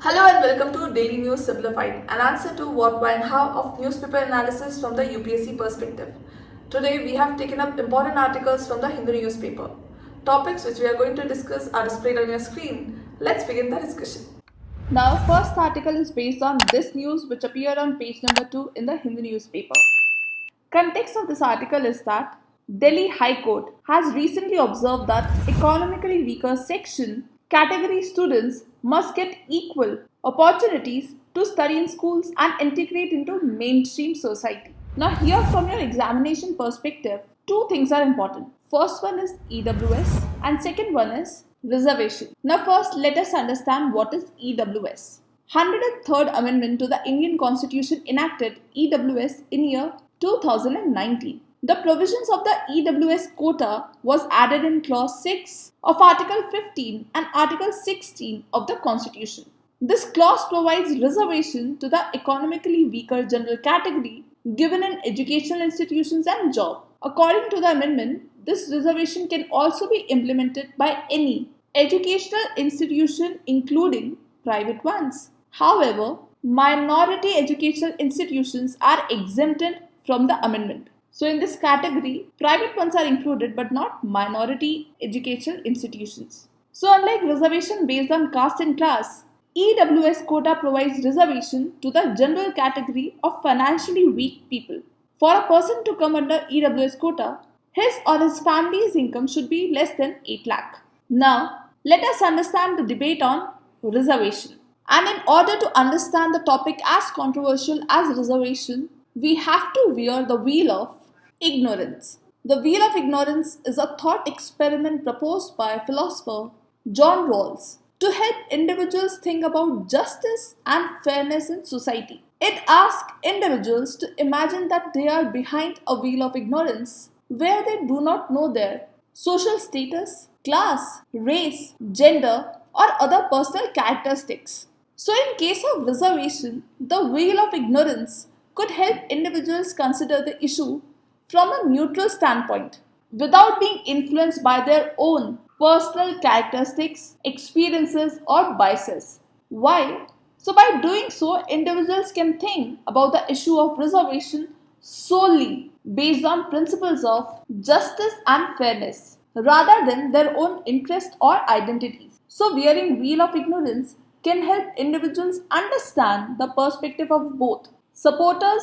Hello and welcome to Daily News Simplified, an answer to what, why and how of newspaper analysis from the UPSC perspective. Today we have taken up important articles from the Hindu newspaper. Topics which we are going to discuss are displayed on your screen. Let's begin the discussion. Now, first article is based on this news which appeared on page number 2 in the Hindu newspaper. Context of this article is that Delhi High Court has recently observed that economically weaker section category students must get equal opportunities to study in schools and integrate into mainstream society. Now, here from your examination perspective, two things are important. First one is EWS and second one is reservation. Now, first let us understand what is EWS. 103rd Amendment to the Indian Constitution enacted EWS in year 2019. The provisions of the EWS quota was added in clause 6 of Article 15 and Article 16 of the Constitution. This clause provides reservation to the economically weaker general category given in educational institutions and job. According to the amendment, this reservation can also be implemented by any educational institution including private ones. However, minority educational institutions are exempted from the amendment. So in this category, private ones are included but not minority educational institutions. So unlike reservation based on caste and class, EWS quota provides reservation to the general category of financially weak people. For a person to come under EWS quota, his or his family's income should be less than 8 lakh. Now, let us understand the debate on reservation. And in order to understand the topic as controversial as reservation, we have to wear the wheel of ignorance. The wheel of ignorance is a thought experiment proposed by philosopher John Rawls to help individuals think about justice and fairness in society. It asks individuals to imagine that they are behind a wheel of ignorance where they do not know their social status, class, race, gender, or other personal characteristics. So, in case of reservation, the wheel of ignorance could help individuals consider the issue from a neutral standpoint without being influenced by their own personal characteristics, experiences, or biases. Why? So, by doing so, individuals can think about the issue of reservation solely based on principles of justice and fairness rather than their own interest or identities. So, wearing wheel of ignorance can help individuals understand the perspective of both supporters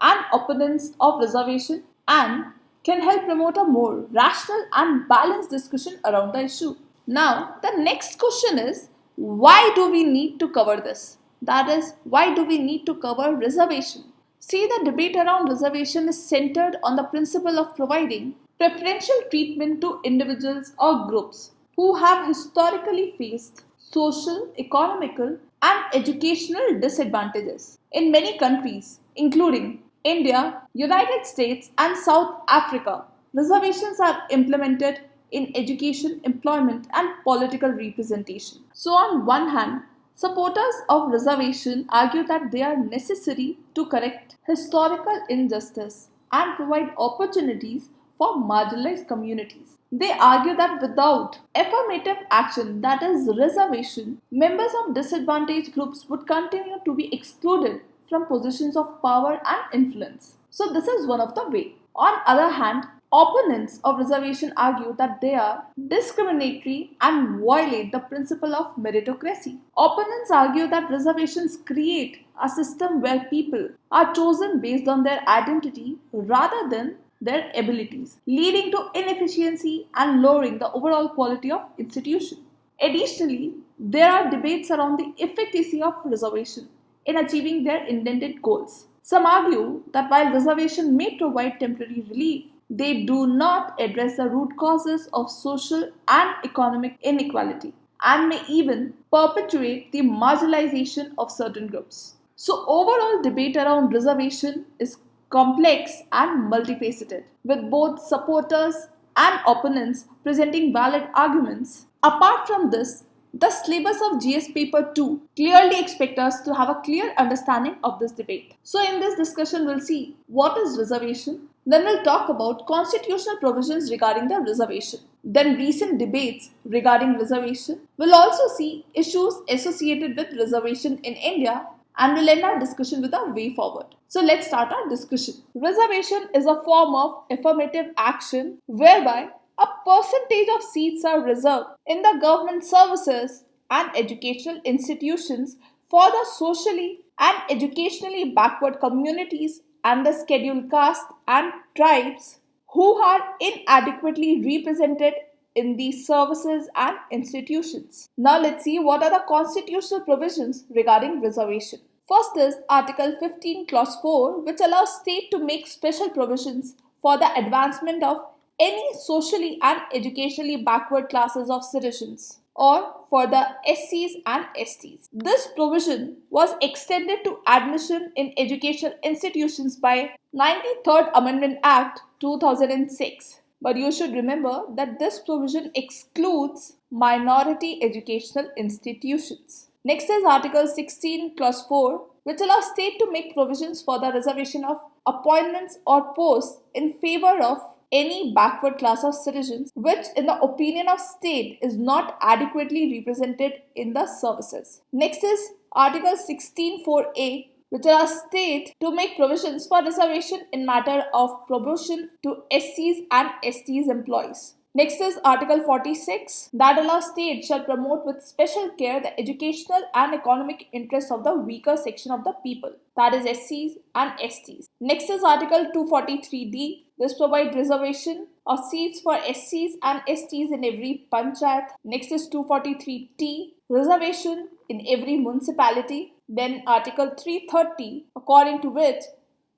and opponents of reservation and can help promote a more rational and balanced discussion around the issue. Now, the next question is, why do we need to cover this? That is, why do we need to cover reservation? See, the debate around reservation is centered on the principle of providing preferential treatment to individuals or groups who have historically faced social, economical, and educational disadvantages. In many countries, including India, United States, and South Africa, reservations are implemented in education, employment, and political representation. So, on one hand, supporters of reservation argue that they are necessary to correct historical injustice and provide opportunities for marginalized communities. They argue that without affirmative action, that is reservation, members of disadvantaged groups would continue to be excluded from positions of power and influence. So this is one of the way. On other hand, opponents of reservation argue that they are discriminatory and violate the principle of meritocracy. Opponents argue that reservations create a system where people are chosen based on their identity rather than their abilities, leading to inefficiency and lowering the overall quality of institution. Additionally, there are debates around the efficacy of reservation in achieving their intended goals. Some argue that while reservation may provide temporary relief, they do not address the root causes of social and economic inequality and may even perpetuate the marginalization of certain groups. So, overall debate around reservation is complex and multifaceted, with both supporters and opponents presenting valid arguments. Apart from this, the syllabus of GS paper 2 clearly expects us to have a clear understanding of this debate. So in this discussion, we'll see what is reservation, Then we'll talk about constitutional provisions regarding the reservation. Then recent debates regarding reservation. We'll also see issues associated with reservation in India and we'll end our discussion with a way forward. So let's start our discussion. Reservation is a form of affirmative action whereby a percentage of seats are reserved in the government services and educational institutions for the socially and educationally backward communities and the scheduled caste and tribes who are inadequately represented in these services and institutions. Now let's see what are the constitutional provisions regarding reservation. First is Article 15 Clause 4, which allows state to make special provisions for the advancement of any socially and educationally backward classes of citizens or for the SCs and STs. This provision was extended to admission in educational institutions by 93rd Amendment Act 2006. But you should remember that this provision excludes minority educational institutions. Next is Article 16 Clause 4, which allows state to make provisions for the reservation of appointments or posts in favor of any backward class of citizens which in the opinion of state is not adequately represented in the services. Next is Article 16(4)(a), which allows state to make provisions for reservation in matter of promotion to SCs and STs employees. Next is Article 46 that allows state shall promote with special care the educational and economic interests of the weaker section of the people, that is SCs and STs. Next is Article 243D. This provides reservation of seats for SCs and STs in every panchayat. Next is 243T, reservation in every municipality. Then Article 330, according to which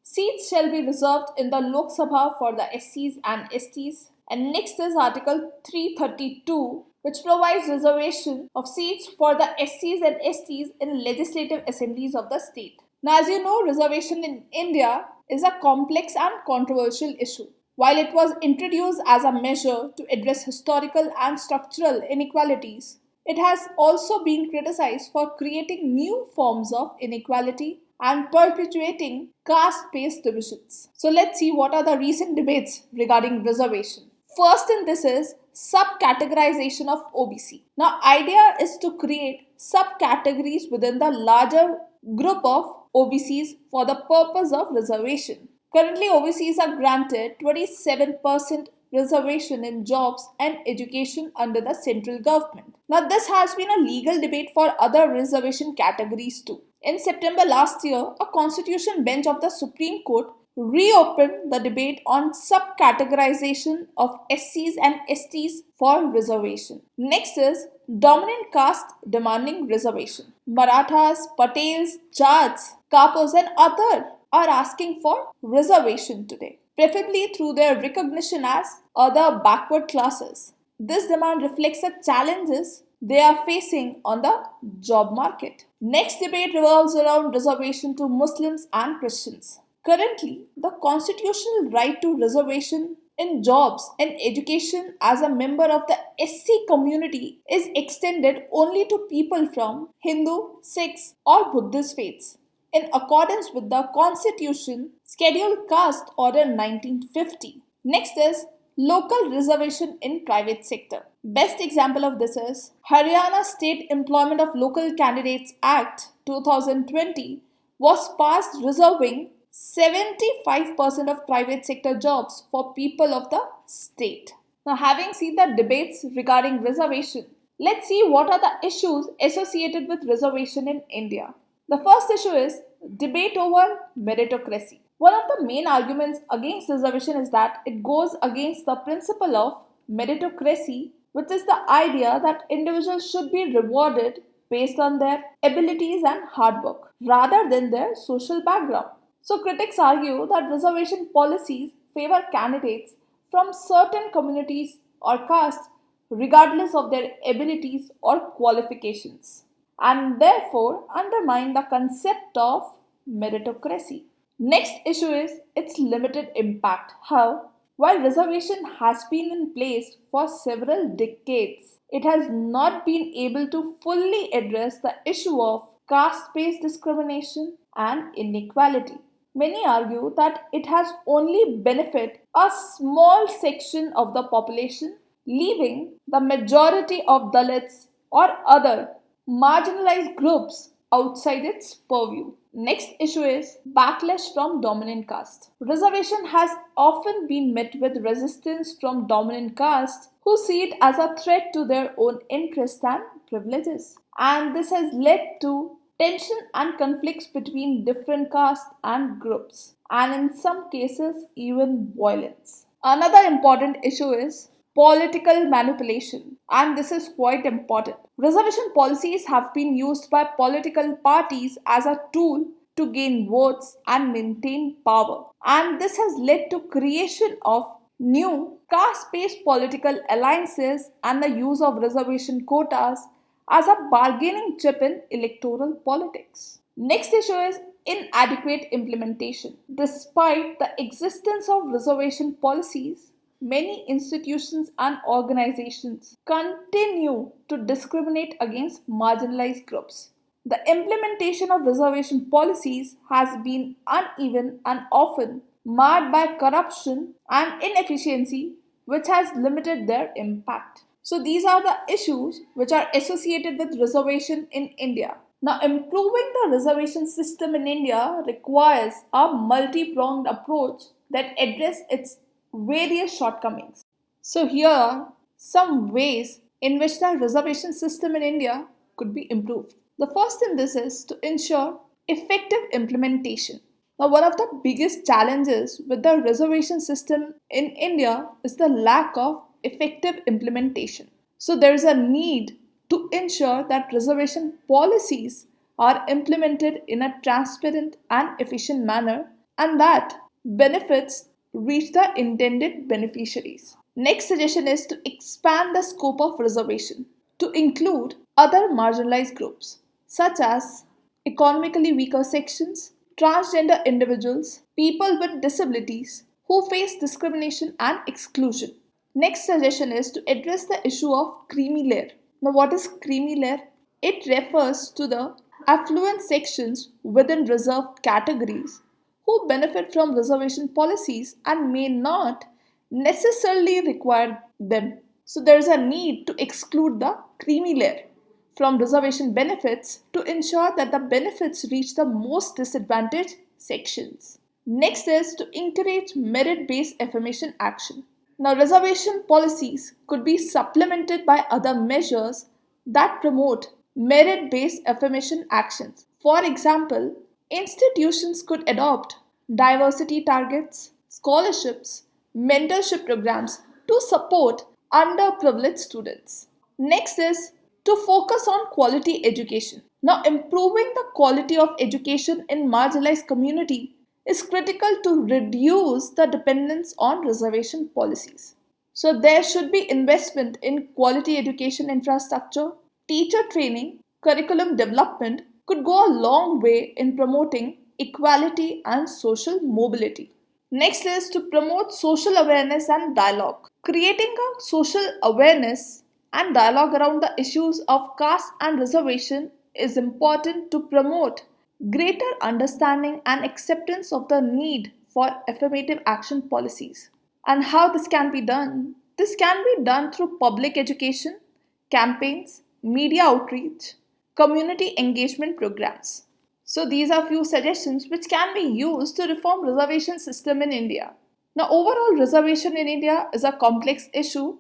seats shall be reserved in the Lok Sabha for the SCs and STs. And next is Article 332, which provides reservation of seats for the SCs and STs in legislative assemblies of the state. Now, as you know, reservation in India is a complex and controversial issue. While it was introduced as a measure to address historical and structural inequalities, it has also been criticized for creating new forms of inequality and perpetuating caste-based divisions. So let's see what are the recent debates regarding reservation. First in this is subcategorization of OBC. Now, idea is to create subcategories within the larger group of OBCs for the purpose of reservation. Currently, OBCs are granted 27% reservation in jobs and education under the central government. Now, this has been a legal debate for other reservation categories too. In September last year, a constitution bench of the Supreme Court reopened the debate on subcategorization of SCs and STs for reservation. Next is dominant caste demanding reservation. Marathas, Patels, Jats, Kapurs and other are asking for reservation today, preferably through their recognition as other backward classes. This demand reflects the challenges they are facing on the job market. Next debate revolves around reservation to Muslims and Christians. Currently, the constitutional right to reservation in jobs and education as a member of the SC community is extended only to people from Hindu, Sikhs or Buddhist faiths in accordance with the Constitution Scheduled Caste Order 1950. Next is local reservation in private sector. Best example of this is Haryana State Employment of Local Candidates Act 2020 was passed reserving 75% of private sector jobs for people of the state. Now, having seen the debates regarding reservation, let's see what are the issues associated with reservation in India. The first issue is debate over meritocracy. One of the main arguments against reservation is that it goes against the principle of meritocracy, which is the idea that individuals should be rewarded based on their abilities and hard work rather than their social background. So critics argue that reservation policies favor candidates from certain communities or castes regardless of their abilities or qualifications and therefore undermine the concept of meritocracy. Next issue is its limited impact. How? While reservation has been in place for several decades, it has not been able to fully address the issue of caste-based discrimination and inequality. Many argue that it has only benefited a small section of the population, leaving the majority of Dalits or other marginalized groups outside its purview. Next issue is backlash from dominant caste. Reservation has often been met with resistance from dominant castes who see it as a threat to their own interests and privileges. And this has led to tension and conflicts between different castes and groups, and in some cases, even violence. Another important issue is political manipulation, and this is quite important. Reservation policies have been used by political parties as a tool to gain votes and maintain power, and this has led to creation of new caste-based political alliances and the use of reservation quotas as a bargaining chip in electoral politics. Next issue is inadequate implementation. Despite the existence of reservation policies, many institutions and organizations continue to discriminate against marginalized groups. The implementation of reservation policies has been uneven and often marred by corruption and inefficiency, which has limited their impact. So, these are the issues which are associated with reservation in India. Now, improving the reservation system in India requires a multi pronged approach that addresses its various shortcomings. So, here are some ways in which the reservation system in India could be improved. The first in this is to ensure effective implementation. Now, one of the biggest challenges with the reservation system in India is the lack of effective implementation. So, there is a need to ensure that reservation policies are implemented in a transparent and efficient manner and that benefits reach the intended beneficiaries. Next suggestion is to expand the scope of reservation to include other marginalized groups such as economically weaker sections, transgender individuals, people with disabilities who face discrimination and exclusion. Next suggestion is to address the issue of creamy layer. Now, what is creamy layer? It refers to the affluent sections within reserved categories who benefit from reservation policies and may not necessarily require them. So, there is a need to exclude the creamy layer from reservation benefits to ensure that the benefits reach the most disadvantaged sections. Next is to encourage merit-based affirmation action. Now, reservation policies could be supplemented by other measures that promote merit-based affirmation actions. For example, institutions could adopt diversity targets, scholarships, mentorship programs to support underprivileged students. Next is to focus on quality education. Now, improving the quality of education in marginalized community is critical to reduce the dependence on reservation policies. So, there should be investment in quality education infrastructure, teacher training, curriculum development could go a long way in promoting equality and social mobility. Next is to promote social awareness and dialogue. Creating a social awareness and dialogue around the issues of caste and reservation is important to promote greater understanding and acceptance of the need for affirmative action policies. And how this can be done? This can be done through public education, campaigns, media outreach, community engagement programs. So these are few suggestions which can be used to reform reservation system in India. Now, overall reservation in India is a complex issue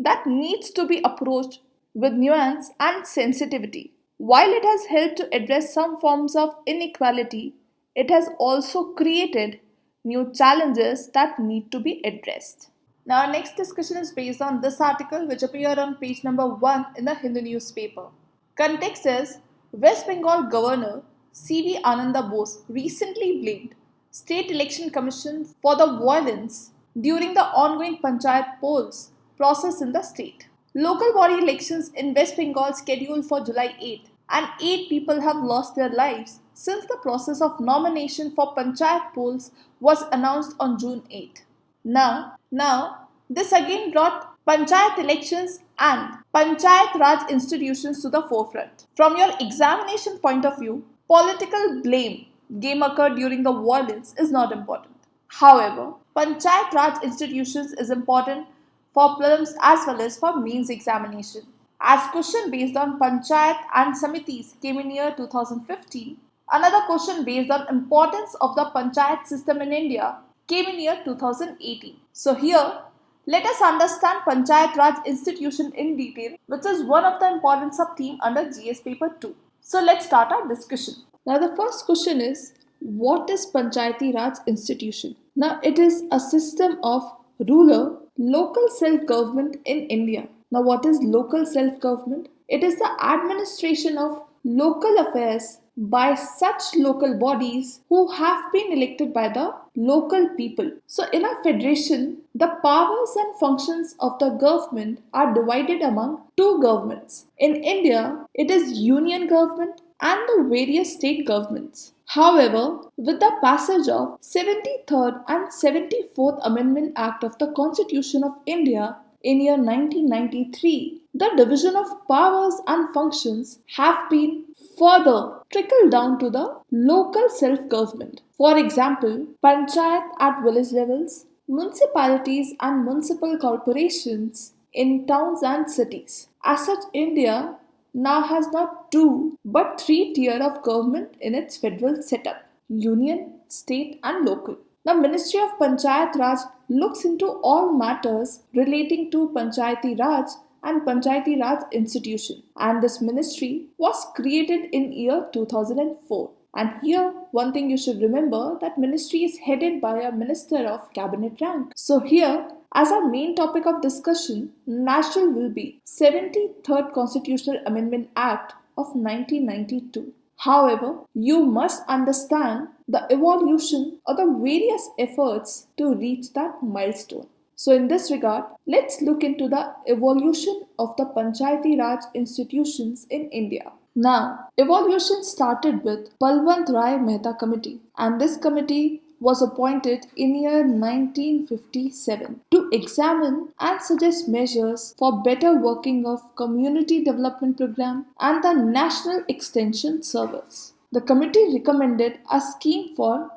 that needs to be approached with nuance and sensitivity. While it has helped to address some forms of inequality, it has also created new challenges that need to be addressed. Now, our next discussion is based on this article which appeared on page number 1 in the Hindu newspaper. Context is West Bengal Governor C.V. Ananda Bose recently blamed State Election Commission for the violence during the ongoing Panchayat polls process in the state. Local body elections in West Bengal scheduled for July 8 and 8 people have lost their lives since the process of nomination for Panchayat polls was announced on June 8. Now, this again brought Panchayat elections and Panchayat Raj institutions to the forefront. From your examination point of view, political blame game occurred during the violence is not important. However, Panchayat Raj institutions is important for prelims as well as for mains examination. As question based on Panchayat and Samitis came in year 2015, another question based on importance of the Panchayat system in India came in year 2018. So here, let us understand Panchayat Raj institution in detail, which is one of the important sub-theme under GS paper 2. So let's start our discussion. Now the first question is, what is Panchayati Raj institution? Now it is a system of rural local self-government in India. Now what is local self-government? It is the administration of local affairs by such local bodies who have been elected by the local people. So in a federation, the powers and functions of the government are divided among two governments. In India, it is union government and the various state governments. However, with the passage of 73rd and 74th Amendment Act of the Constitution of India in year 1993, the division of powers and functions have been further trickled down to the local self-government. For example, panchayat at village levels, municipalities and municipal corporations in towns and cities. As such, India now has not two but three tiers of government in its federal setup: union, state and local. The Ministry of Panchayat Raj looks into all matters relating to Panchayati Raj and Panchayati Raj institution, and this ministry was created in year 2004. And here one thing you should remember, that ministry is headed by a minister of cabinet rank. So here, as our main topic of discussion, national will be 73rd Constitutional Amendment Act of 1992. However, you must understand the evolution or the various efforts to reach that milestone. So in this regard, let's look into the evolution of the Panchayati Raj institutions in India. Now, evolution started with Balwant Rai Mehta Committee, and this committee was appointed in year 1957 to examine and suggest measures for better working of Community Development Program and the National Extension Service. The committee recommended a scheme for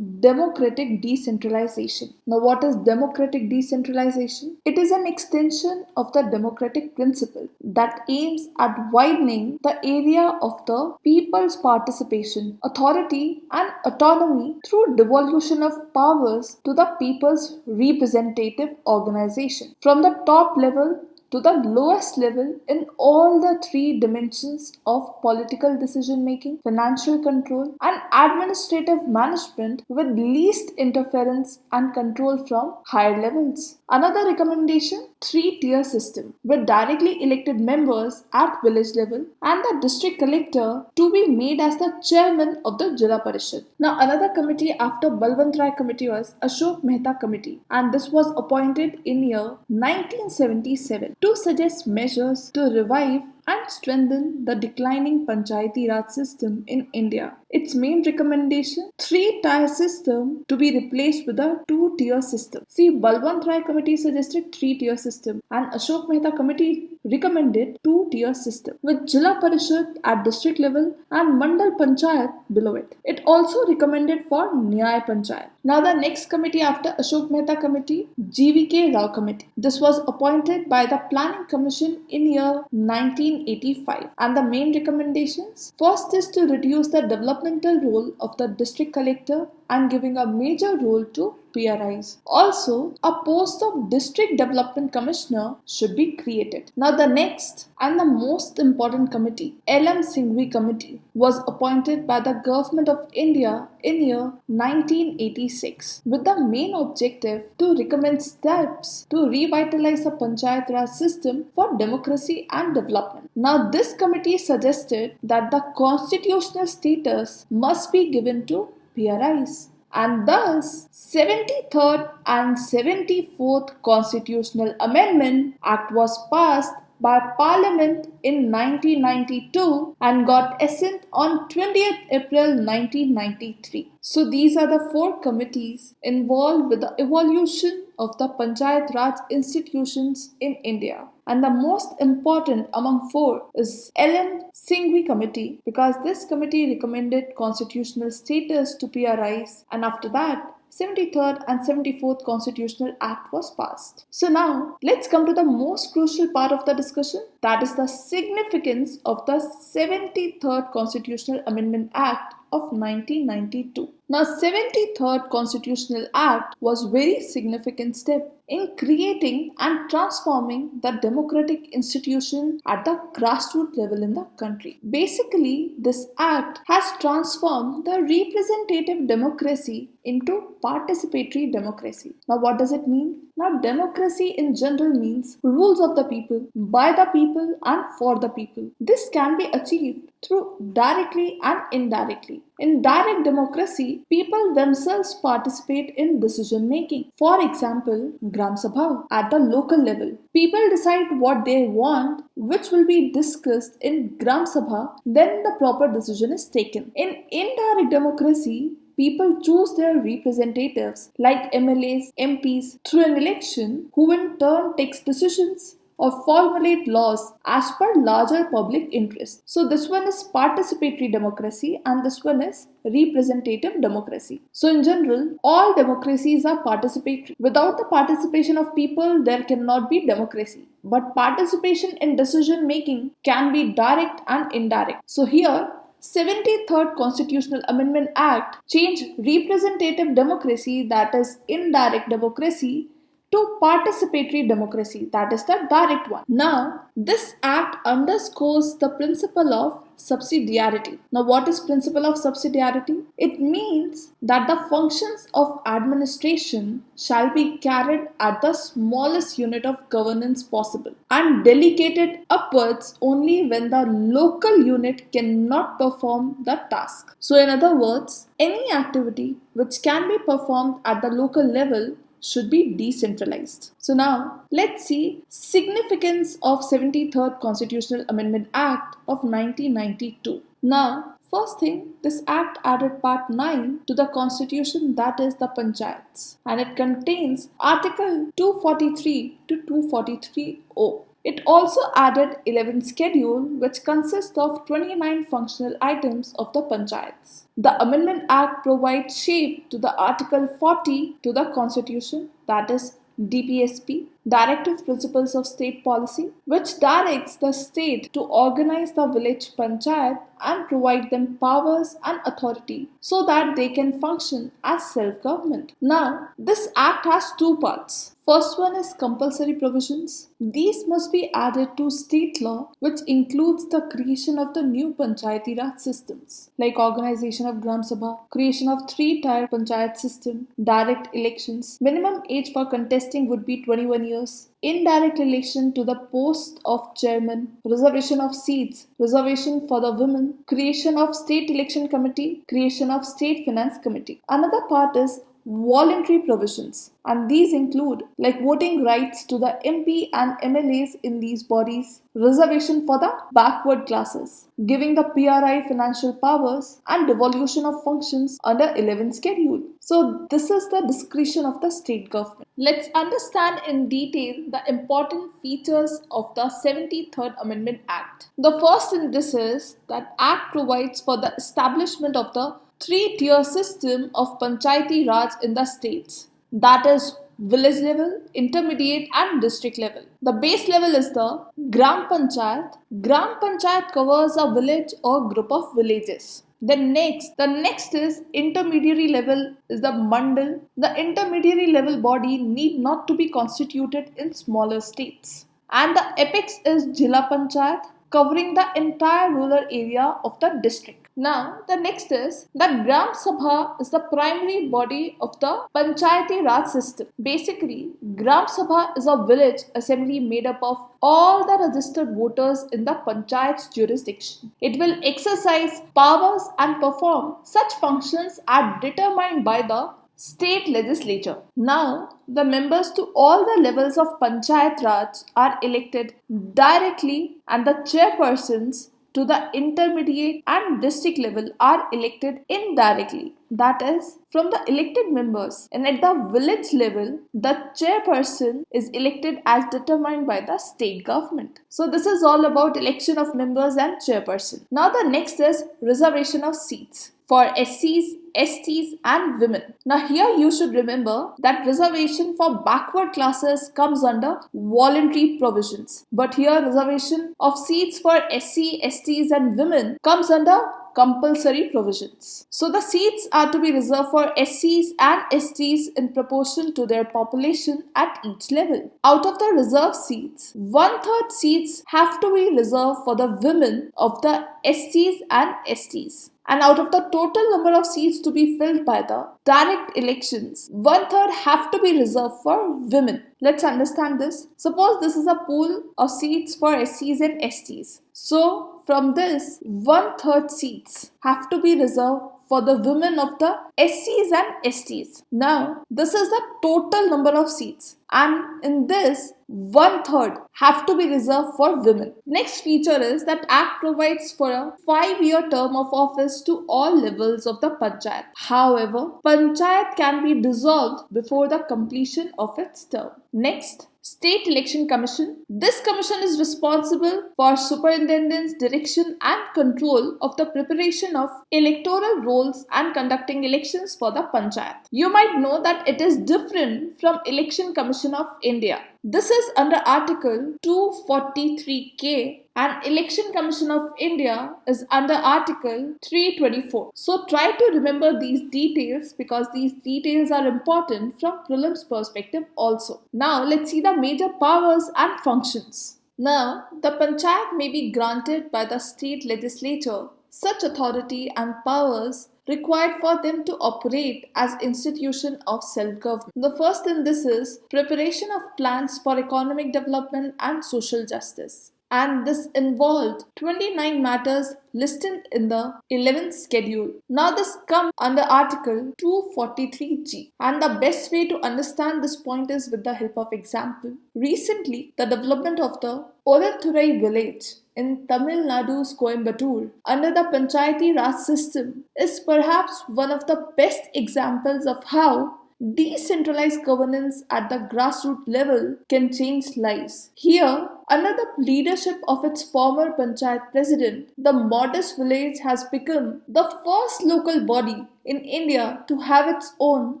democratic decentralization. Now, what is democratic decentralization? It is an extension of the democratic principle that aims at widening the area of the people's participation, authority and autonomy through devolution of powers to the people's representative organization from the top level to the lowest level in all the three dimensions of political decision making, financial control and administrative management, with least interference and control from higher levels. Another recommendation, three-tier system with directly elected members at village level and the district collector to be made as the chairman of the Jila Parishad. Now another committee after Balwant Rai committee was Ashok Mehta committee, and this was appointed in year 1977 to suggest measures to revive and strengthen the declining Panchayati Raj system in India. Its main recommendation, three-tier system to be replaced with a two-tier system. See, Balwant Rai committee suggested three-tier system and Ashok Mehta committee recommended two-tier system with Jila Parishad at district level and Mandal Panchayat below it. It also recommended for Nyay Panchayat. Now the next committee after Ashok Mehta committee, GVK Rao committee. This was appointed by the Planning Commission in year 1985, and the main recommendations, first is to reduce the developmental role of the district collector and giving a major role to PRIs. Also, a post of District Development Commissioner should be created. Now the next and the most important committee, LM Singhvi Committee, was appointed by the Government of India in year 1986 with the main objective to recommend steps to revitalize the Panchayat Raj system for democracy and development. Now this committee suggested that the constitutional status must be given to PRIs. And thus, 73rd and 74th Constitutional Amendment Act was passed by Parliament in 1992 and got assent on 20th April 1993. So these are the four committees involved with the evolution of the Panchayat Raj institutions in India. And the most important among four is LM Singhvi Committee, because this committee recommended constitutional status to PRIs, and after that 73rd and 74th Constitutional Act was passed. So now let's come to the most crucial part of the discussion, that is the significance of the 73rd Constitutional Amendment Act of 1992. Now 73rd Constitutional Act was very significant step in creating and transforming the democratic institution at the grassroots level in the country. Basically, this act has transformed the representative democracy into participatory democracy. Now what does it mean? Now democracy in general means rules of the people, by the people and for the people. This can be achieved through directly and indirectly. In direct democracy, people themselves participate in decision making. For example, Gram Sabha at the local level. People decide what they want, which will be discussed in Gram Sabha, then the proper decision is taken. In indirect democracy, people choose their representatives like MLAs, MPs through an election, who in turn takes decisions or formulate laws as per larger public interest. So this one is participatory democracy and this one is representative democracy. So in general, all democracies are participatory. Without the participation of people, there cannot be democracy. But participation in decision making can be direct and indirect. So here, 73rd Constitutional Amendment Act changed representative democracy, that is indirect democracy, to participatory democracy, that is the direct one. Now, this act underscores the principle of subsidiarity. Now, what is principle of subsidiarity? It means that the functions of administration shall be carried at the smallest unit of governance possible and delegated upwards only when the local unit cannot perform the task. So, in other words, any activity which can be performed at the local level should be decentralized. So now let's see significance of 73rd Constitutional Amendment Act of 1992. Now, first thing, this act added part 9 to the constitution, that is the panchayats, and it contains article 243 to 243O. It also added 11th schedule, which consists of 29 functional items of the panchayats. The Amendment Act provides shape to the Article 40 to the Constitution, that is DPSP, Directive Principles of State Policy, which directs the state to organize the village panchayat and provide them powers and authority so that they can function as self-government. Now, this act has two parts. First one is compulsory provisions. These must be added to state law, which includes the creation of the new Panchayati Raj systems, like organization of Gram Sabha, creation of 3-tier Panchayat system, direct elections. Minimum age for contesting would be 21 years. Indirect election to the post of chairman, reservation of seats, reservation for the women, creation of state election committee, creation of state finance committee. Another part is voluntary provisions, and these include like voting rights to the MP and MLAs in these bodies, reservation for the backward classes, giving the PRI financial powers, and devolution of functions under 11th schedule. So this is the discretion of the state government. Let's understand in detail the important features of the 73rd Amendment Act. The first in this is that Act provides for the establishment of the 3-tier system of Panchayati Raj in the states, that is village level, intermediate and district level. The base level is the Gram Panchayat. Gram Panchayat covers a village or group of villages. The next is intermediary level is the Mandal. The intermediary level body need not to be constituted in smaller states. And the apex is Jila Panchayat, covering the entire rural area of the district. Now, the next is that Gram Sabha is the primary body of the Panchayati Raj system. Basically, Gram Sabha is a village assembly made up of all the registered voters in the Panchayat's jurisdiction. It will exercise powers and perform such functions as determined by the state legislature. Now, the members to all the levels of Panchayat Raj are elected directly, and the chairpersons to the intermediate and district level are elected indirectly, that is from the elected members, and at the village level, the chairperson is elected as determined by the state government. So this is all about election of members and chairperson. Now the next is reservation of seats for SCs, STs and women. Now here you should remember that reservation for backward classes comes under voluntary provisions. But here reservation of seats for SC, STs and women comes under compulsory provisions. So the seats are to be reserved for SCs and STs in proportion to their population at each level. Out of the reserved seats, 1/3 seats have to be reserved for the women of the SCs and STs. And out of the total number of seats to be filled by the direct elections, 1/3 have to be reserved for women. Let's understand this. Suppose this is a pool of seats for SCs and STs. So from this, 1/3 seats have to be reserved for the women of the SCs and STs. Now, this is the total number of seats, and in this, 1/3 have to be reserved for women. Next feature is that Act provides for a 5-year term of office to all levels of the Panchayat. However, Panchayat can be dissolved before the completion of its term. Next, State Election Commission. This commission is responsible for superintendence, direction and control of the preparation of electoral rolls and conducting elections for the Panchayat. You might know that it is different from Election Commission of India. This is under Article 243K and Election Commission of India is under Article 324. So try to remember these details because these details are important from prelims perspective also. Now let's see the major powers and functions. Now the Panchayat may be granted by the state legislature such authority and powers required for them to operate as institution of self-government. The first in this is preparation of plans for economic development and social justice. And this involved 29 matters listed in the 11th schedule. Now this comes under Article 243G. And the best way to understand this point is with the help of example. Recently, the development of the Orathurai village in Tamil Nadu's Coimbatore under the Panchayati Raj system is perhaps one of the best examples of how decentralized governance at the grassroots level can change lives. Here, under the leadership of its former Panchayat president, the modest village has become the first local body in India to have its own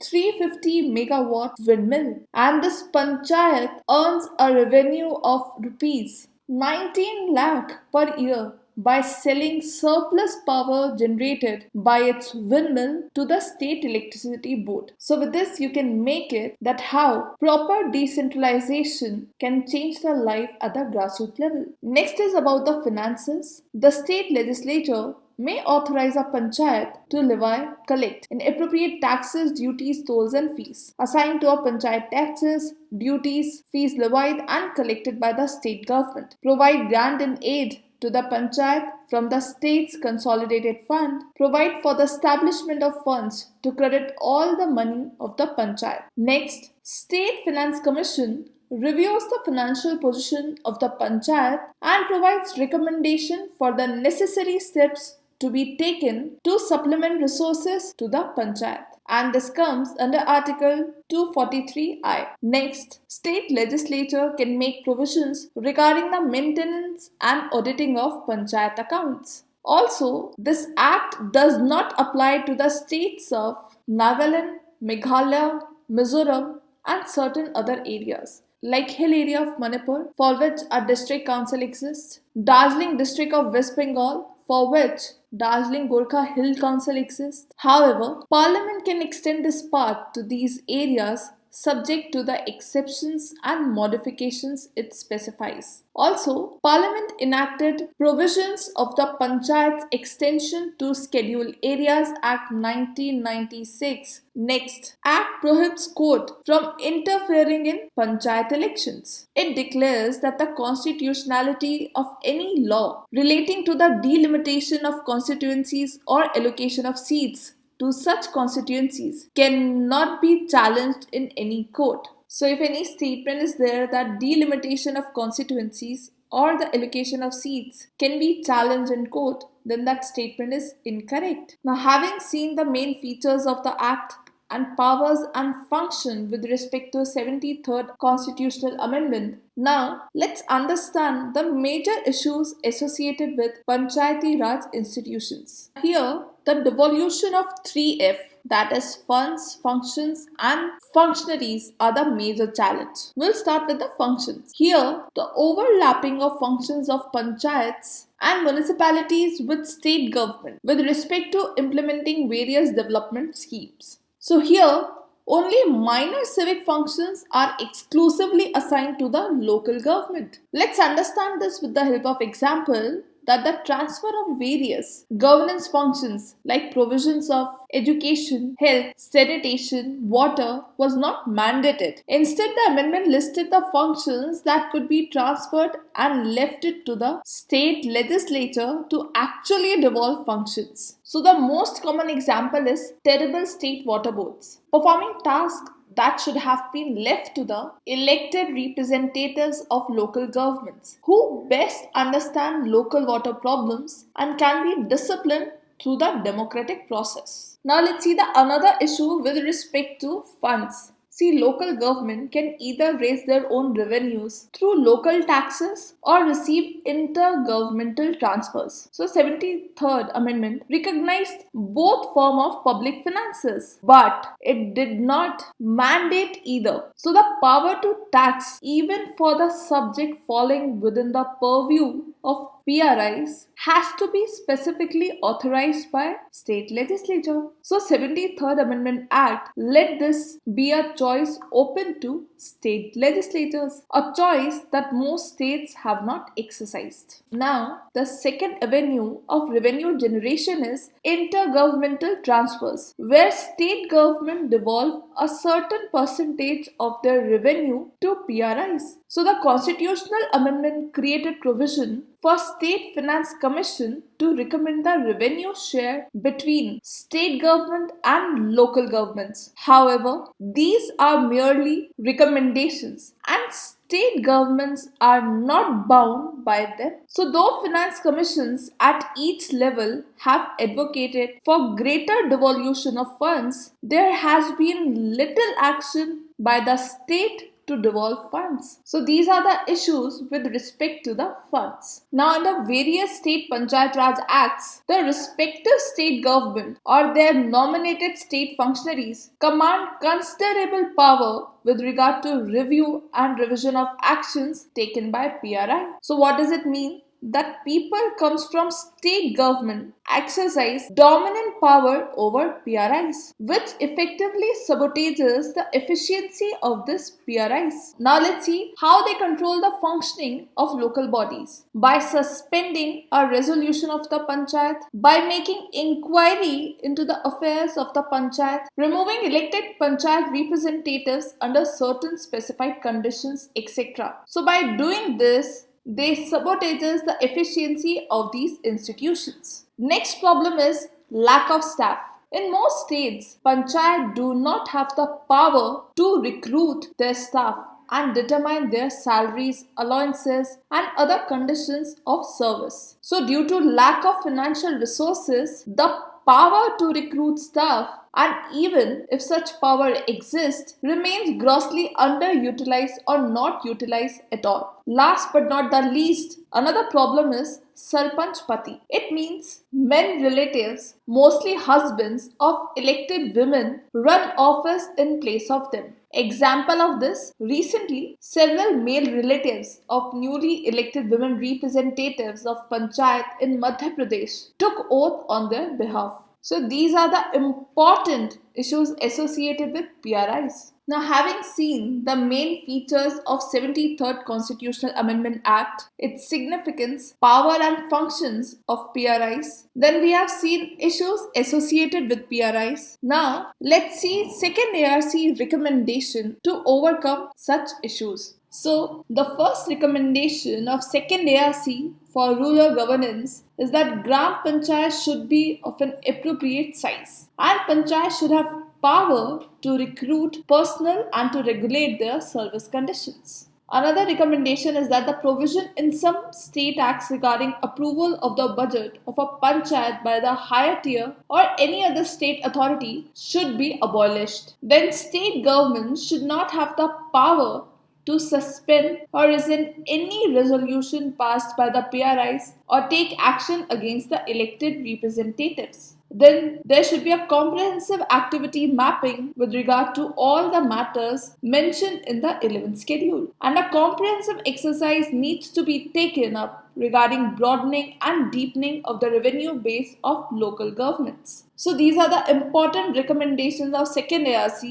350 megawatt windmill. And this Panchayat earns a revenue of rupees 19 lakh per year by selling surplus power generated by its windmill to the state electricity board. So with this you can make it that how proper decentralization can change the life at the grassroots level. Next is about the finances. The state legislature may authorize a panchayat to levy, collect and appropriate taxes, duties, tolls and fees assigned to a panchayat taxes, duties, fees levied and collected by the state government, provide grant and aid to the panchayat from the state's consolidated fund, provide for the establishment of funds to credit all the money of the panchayat. Next, State Finance Commission reviews the financial position of the panchayat and provides recommendation for the necessary steps to be taken to supplement resources to the panchayat. And this comes under Article 243I. Next, state legislature can make provisions regarding the maintenance and auditing of panchayat accounts. Also, this act does not apply to the states of Nagaland, Meghalaya, Mizoram and certain other areas like hill area of Manipur, for which a district council exists, Darjeeling district of West Bengal, for which Darjeeling Gorkha Hill Council exists. However, Parliament can extend this part to these areas subject to the exceptions and modifications it specifies. Also, Parliament enacted provisions of the Panchayat's Extension to Schedule Areas Act 1996. Next, Act prohibits court from interfering in Panchayat elections. It declares that the constitutionality of any law relating to the delimitation of constituencies or allocation of seats to such constituencies cannot be challenged in any court. So if any statement is there that delimitation of constituencies or the allocation of seats can be challenged in court, then that statement is incorrect. Now, having seen the main features of the Act and powers and function with respect to 73rd Constitutional Amendment, now let's understand the major issues associated with Panchayati Raj institutions. Here, the devolution of 3F, that is funds, functions and functionaries, are the major challenge. We'll start with the functions. Here, the overlapping of functions of panchayats and municipalities with state government with respect to implementing various development schemes. So here, only minor civic functions are exclusively assigned to the local government. Let's understand this with the help of example that the transfer of various governance functions like provisions of education, health, sanitation, water was not mandated. Instead, the amendment listed the functions that could be transferred and left it to the state legislature to actually devolve functions. So the most common example is terrible state water boards performing tasks that should have been left to the elected representatives of local governments who best understand local water problems and can be disciplined through the democratic process. Now let's see the another issue with respect to funds. See, local government can either raise their own revenues through local taxes or receive intergovernmental transfers. So 73rd Amendment recognized both form of public finances, but it did not mandate either. So the power to tax even for the subject falling within the purview of PRIs has to be specifically authorized by state legislature. So 73rd Amendment Act let this be a choice open to state legislatures, a choice that most states have not exercised. Now, the second avenue of revenue generation is intergovernmental transfers, where state government devolve a certain percentage of their revenue to PRIs. So the constitutional amendment created provision for State Finance Commission to recommend the revenue share between state government and local governments. However, these are merely recommendations and state governments are not bound by them. So though finance commissions at each level have advocated for greater devolution of funds, there has been little action by the state to devolve funds. So these are the issues with respect to the funds. Now in the various state Panchayat Raj Acts, the respective state government or their nominated state functionaries command considerable power with regard to review and revision of actions taken by PRI. So what does it mean? That people comes from state government exercise dominant power over PRIs, which effectively sabotages the efficiency of this PRIs. Now let's see how they control the functioning of local bodies. By suspending a resolution of the panchayat, by making inquiry into the affairs of the panchayat, removing elected panchayat representatives under certain specified conditions, etc. So by doing this, they sabotages the efficiency of these institutions. Next problem is lack of staff. In most states, panchayat do not have the power to recruit their staff and determine their salaries, allowances and other conditions of service. So due to lack of financial resources, the power to recruit staff, and even if such power exists, remains grossly underutilized or not utilized at all. Last but not the least, another problem is Sarpanch Pati. It means men relatives, mostly husbands of elected women, run office in place of them. Example of this, recently several male relatives of newly elected women representatives of Panchayat in Madhya Pradesh took oath on their behalf. So these are the important issues associated with PRIs. Now, having seen the main features of 73rd Constitutional Amendment Act, its significance, power and functions of PRIs, then we have seen issues associated with PRIs. Now, let's see second ARC recommendation to overcome such issues. So, the first recommendation of second ARC for rural governance is that Gram Panchayat should be of an appropriate size and Panchayat should have power to recruit personnel and to regulate their service conditions. Another recommendation is that the provision in some state acts regarding approval of the budget of a panchayat by the higher tier or any other state authority should be abolished. Then state governments should not have the power to suspend or rescind any resolution passed by the PRIs or take action against the elected representatives. Then there should be a comprehensive activity mapping with regard to all the matters mentioned in the 11th schedule. And a comprehensive exercise needs to be taken up regarding broadening and deepening of the revenue base of local governments. So these are the important recommendations of second ARC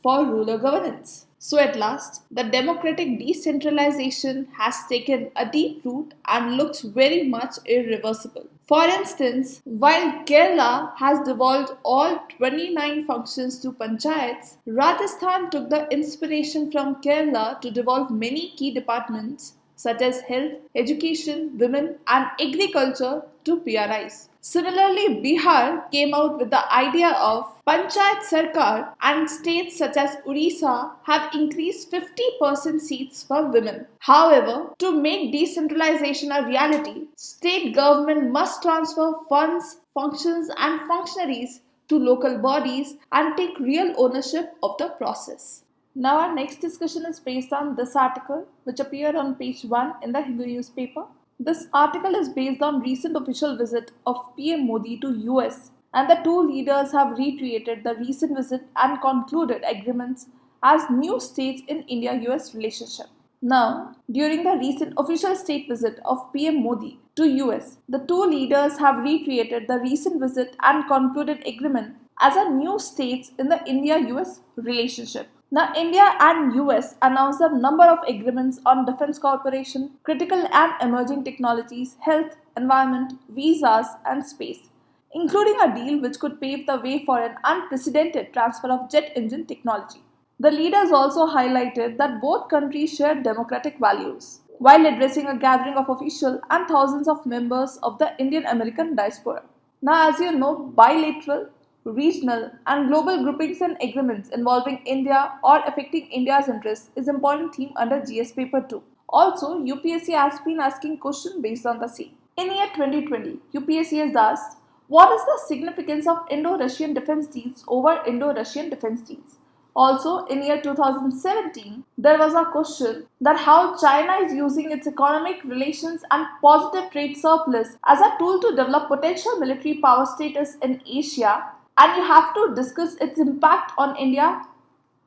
for rural governance. So at last, the democratic decentralization has taken a deep root and looks very much irreversible. For instance, while Kerala has devolved all 29 functions to panchayats, Rajasthan took the inspiration from Kerala to devolve many key departments such as health, education, women and agriculture to PRIs. Similarly, Bihar came out with the idea of Panchayat Sarkar, and states such as Odisha have increased 50% seats for women. However, to make decentralization a reality, state government must transfer funds, functions and functionaries to local bodies and take real ownership of the process. Now our next discussion is based on this article which appeared on page 1 in the Hindu newspaper. This article is based on recent official visit of PM Modi to US, and the two leaders have reiterated the recent visit and concluded agreements as new states in India-US relationship. Now, during the recent official state visit of PM Modi to US, the two leaders have reiterated the recent visit and concluded agreement as a new states in the India-US relationship. Now, India and US announced a number of agreements on defense cooperation, critical and emerging technologies, health, environment, visas, and space, including a deal which could pave the way for an unprecedented transfer of jet engine technology. The leaders also highlighted that both countries share democratic values, while addressing a gathering of officials and thousands of members of the Indian American diaspora. Now, as you know, bilateral, regional and global groupings and agreements involving India or affecting India's interests is an important theme under GS paper 2. Also, UPSC has been asking questions based on the same. In year 2020, UPSC has asked, what is the significance of Indo-Russian defense deals over Indo-Russian defense deals? Also, in year 2017, there was a question that how China is using its economic relations and positive trade surplus as a tool to develop potential military power status in Asia, and you have to discuss its impact on India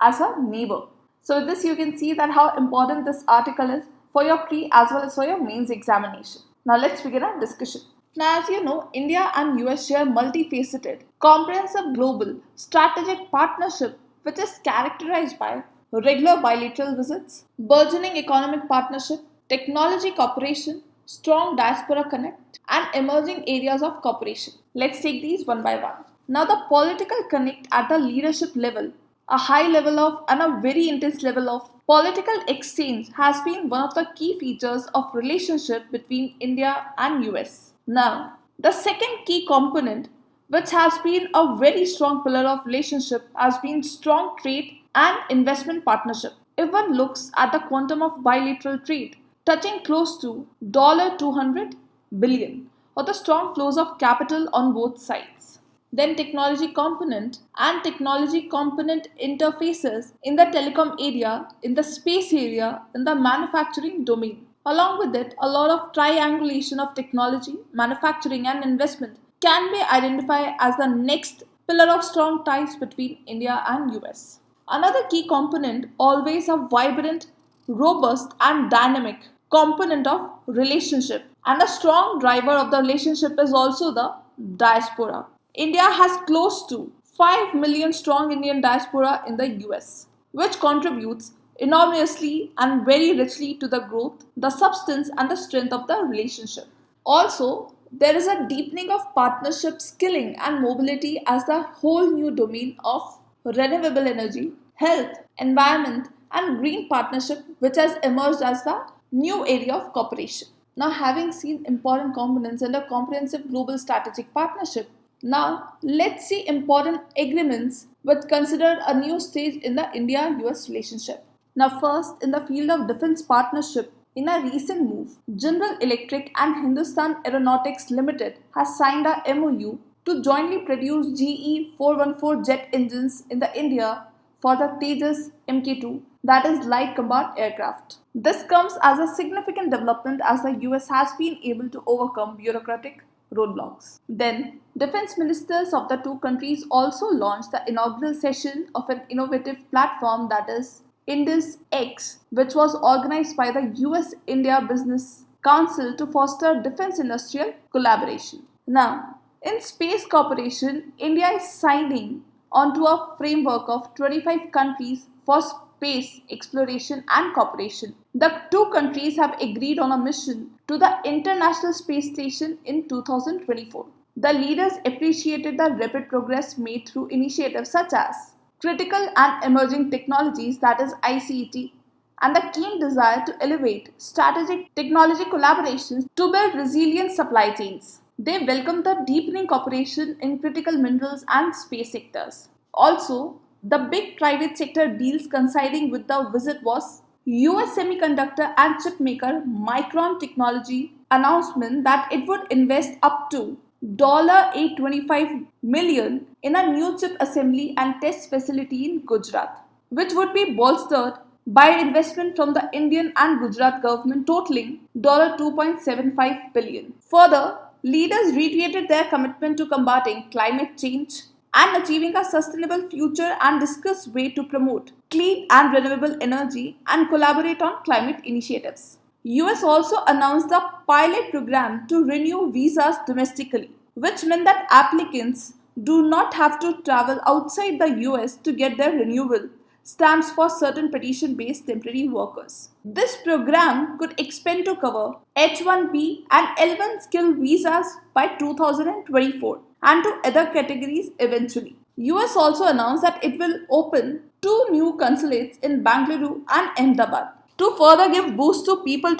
as a neighbor. So with this you can see that how important this article is for your pre as well as for your mains examination. Now let's begin our discussion. Now as you know, India and US share multifaceted, comprehensive global strategic partnership which is characterized by regular bilateral visits, burgeoning economic partnership, technology cooperation, strong diaspora connect, and emerging areas of cooperation. Let's take these one by one. Now the political connect at the leadership level, a high level of and a very intense level of political exchange has been one of the key features of relationship between India and US. Now, the second key component which has been a very strong pillar of relationship has been strong trade and investment partnership. If one looks at the quantum of bilateral trade touching close to $200 billion or the strong flows of capital on both sides. Then technology component and technology component interfaces in the telecom area, in the space area, in the manufacturing domain. Along with it, a lot of triangulation of technology, manufacturing and investment can be identified as the next pillar of strong ties between India and US. Another key component, always a vibrant, robust and dynamic component of relationship, and a strong driver of the relationship is also the diaspora. India has close to 5 million strong Indian diaspora in the US, which contributes enormously and very richly to the growth, the substance and the strength of the relationship. Also, there is a deepening of partnership skilling and mobility as the whole new domain of renewable energy, health, environment and green partnership which has emerged as the new area of cooperation. Now, having seen important components in a comprehensive global strategic partnership, now let's see important agreements which consider a new stage in the India-US relationship. Now, first, in the field of defense partnership, in a recent move, General Electric and Hindustan Aeronautics Limited has signed a MOU to jointly produce GE 414 jet engines in the India for the Tejas Mk2, that is light combat aircraft. This comes as a significant development as the US has been able to overcome bureaucratic roadblocks. Then, defense ministers of the two countries also launched the inaugural session of an innovative platform, that is IndusX, which was organized by the US India Business Council to foster defense industrial collaboration. Now, in space cooperation, India is signing onto a framework of 25 countries for space exploration and cooperation. The two countries have agreed on a mission to the International Space Station in 2024. The leaders appreciated the rapid progress made through initiatives such as critical and emerging technologies, that is ICT, and the keen desire to elevate strategic technology collaborations to build resilient supply chains. They welcomed the deepening cooperation in critical minerals and space sectors. Also, the big private sector deals coinciding with the visit was US semiconductor and chip maker Micron Technology announcement that it would invest up to $825 million in a new chip assembly and test facility in Gujarat, which would be bolstered by investment from the Indian and Gujarat government totaling $2.75 billion. Further, leaders reiterated their commitment to combating climate change and achieving a sustainable future and discussed ways to promote clean and renewable energy and collaborate on climate initiatives. US also announced a pilot program to renew visas domestically, which meant that applicants do not have to travel outside the US to get their renewal stamps for certain petition-based temporary workers. This program could expand to cover H-1B and L-1 skill visas by 2024 and to other categories eventually. US also announced that it will open 2 new consulates in Bangalore and Ahmedabad to further give boost to people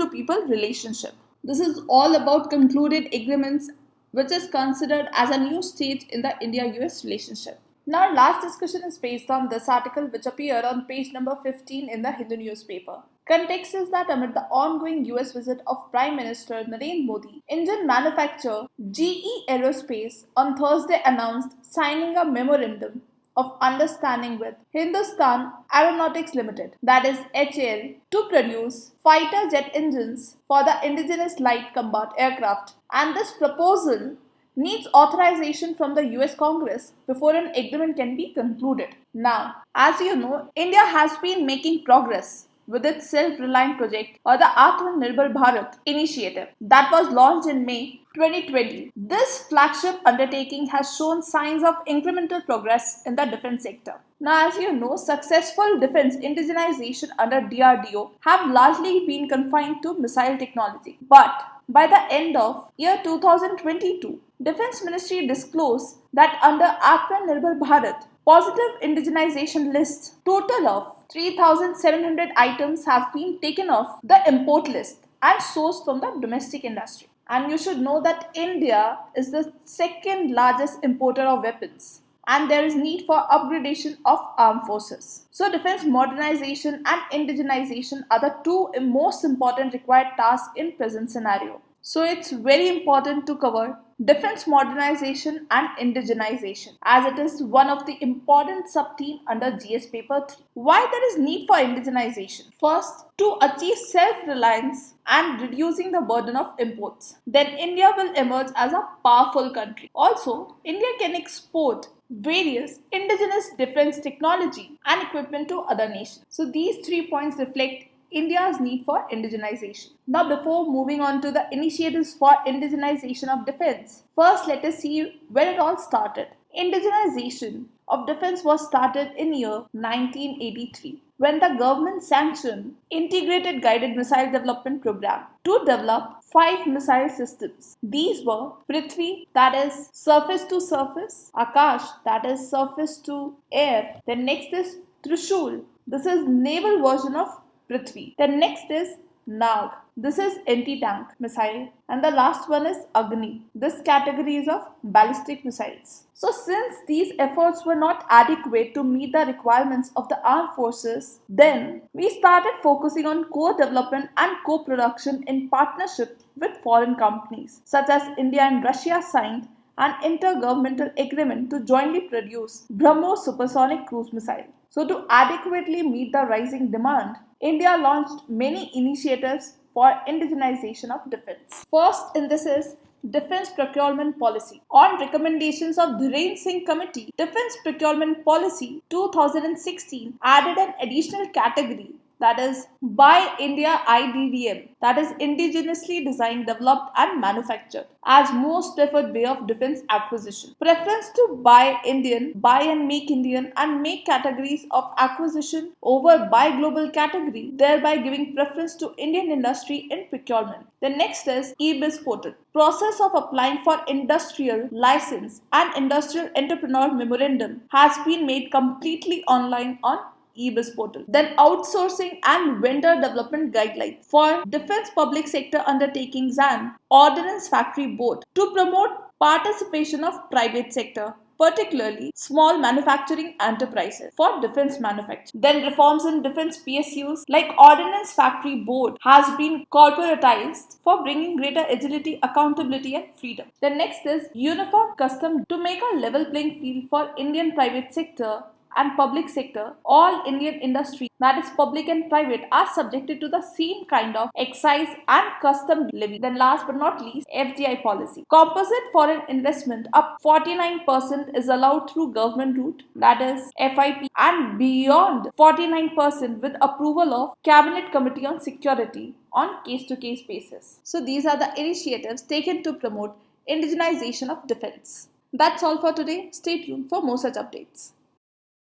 relationship. This is all about concluded agreements, which is considered as a new stage in the India-US relationship. Now, our last discussion is based on this article, which appeared on page number 15 in the Hindu newspaper. Context is that amid the ongoing US visit of Prime Minister Narendra Modi, Indian manufacturer GE Aerospace on Thursday announced signing a memorandum of understanding with Hindustan Aeronautics Limited, that is HAL, to produce fighter jet engines for the indigenous light combat aircraft. And this proposal needs authorization from the US Congress before an agreement can be concluded. Now, as you know, India has been making progress with its self-reliant project, or the Atmanirbhar Bharat initiative that was launched in May 2020. This flagship undertaking has shown signs of incremental progress in the defense sector. Now, as you know, successful defense indigenization under DRDO have largely been confined to missile technology. But by the end of year 2022, Defense Ministry disclosed that under Atmanirbhar Bharat positive indigenization list, total of 3,700 items have been taken off the import list and sourced from the domestic industry. And you should know that India is the second largest importer of weapons, and there is need for upgradation of armed forces. So defense modernization and indigenization are the two most important required tasks in present scenario. So it's very important to cover defense modernization and indigenization, as it is one of the important sub-theme under GS paper 3. Why there is need for indigenization? First, to achieve self-reliance and reducing the burden of imports. Then India will emerge as a powerful country. Also, India can export various indigenous defense technology and equipment to other nations. So these 3 points reflect India's need for indigenization. Now, before moving on to the initiatives for indigenization of defense, first let us see when it all started. Indigenization of defense was started in year 1983 when the government sanctioned Integrated Guided Missile Development Program to develop 5 missile systems. These were Prithvi, that is surface to surface, Akash, that is surface to air. Then next is Trishul, this is naval version of Prithvi. Then next is Nag. This is anti-tank missile. And the last one is Agni. This category is of ballistic missiles. So since these efforts were not adequate to meet the requirements of the armed forces, then we started focusing on co-development and co-production in partnership with foreign companies, such as India and Russia signed an intergovernmental agreement to jointly produce BrahMos supersonic cruise missile. So to adequately meet the rising demand, India launched many initiatives for indigenization of defense. First in this is Defense Procurement Policy. On recommendations of Dhirendra Singh Committee, Defense Procurement Policy 2016 added an additional category, that is Buy India IDDM, that is indigenously designed, developed and manufactured, as most preferred way of defense acquisition. Preference to buy Indian, buy and make categories of acquisition over buy global category, thereby giving preference to Indian industry in procurement. The next is eBiz portal. Process of applying for industrial license and industrial entrepreneur memorandum has been made completely online on eBiz portal. Then outsourcing and vendor development guidelines for defense public sector undertakings and ordnance factory board to promote participation of private sector, particularly small manufacturing enterprises for defense manufacturing. Then reforms in defense PSUs like Ordnance Factory Board has been corporatized for bringing greater agility, accountability and freedom. The next is uniform custom to make a level playing field for Indian private sector and public sector. All Indian industry, that is public and private, are subjected to the same kind of excise and custom levy. Then last but not least, FDI policy. Composite foreign investment up 49% is allowed through government route, that is FIP, and beyond 49% with approval of Cabinet Committee on Security on case-to-case basis. So these are the initiatives taken to promote indigenization of defense. That's all for today. Stay tuned for more such updates.